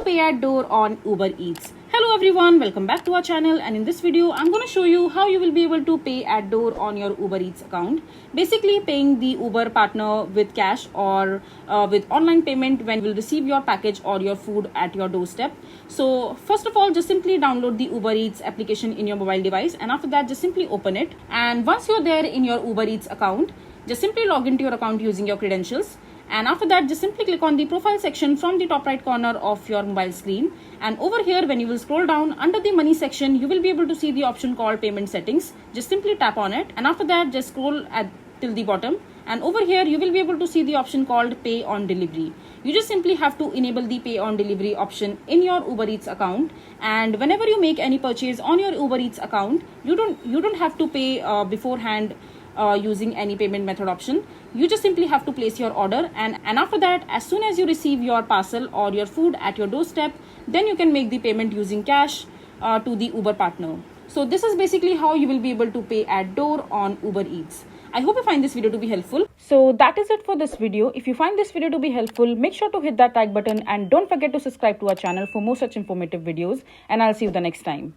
to pay at door on Uber Eats. Hello everyone, welcome back to our channel, and in this video I'm going to show you how you will be able to pay at door on your Uber Eats account. Basically paying the Uber partner with cash or with online payment when you will receive your package or your food at your doorstep. So first of all, just simply download the Uber Eats application in your mobile device, and after that just simply open it. And once you're there in your Uber Eats account, just simply log into your account using your credentials. And after that, just simply click on the profile section from the top right corner of your mobile screen. And over here, when you will scroll down under the money section, you will be able to see the option called payment settings. Just simply tap on it. And after that, just scroll till the bottom. And over here, you will be able to see the option called pay on delivery. You just simply have to enable the pay on delivery option in your Uber Eats account. And whenever you make any purchase on your Uber Eats account, you don't have to pay beforehand using any payment method option. You just simply have to place your order, and after that, as soon as you receive your parcel or your food at your doorstep, then you can make the payment using cash to the Uber partner. So this is basically how you will be able to pay at door on Uber Eats. I hope you find this video to be helpful. So that is it for this video. If you find this video to be helpful, make sure to hit that like button and don't forget to subscribe to our channel for more such informative videos, and I'll see you the next time.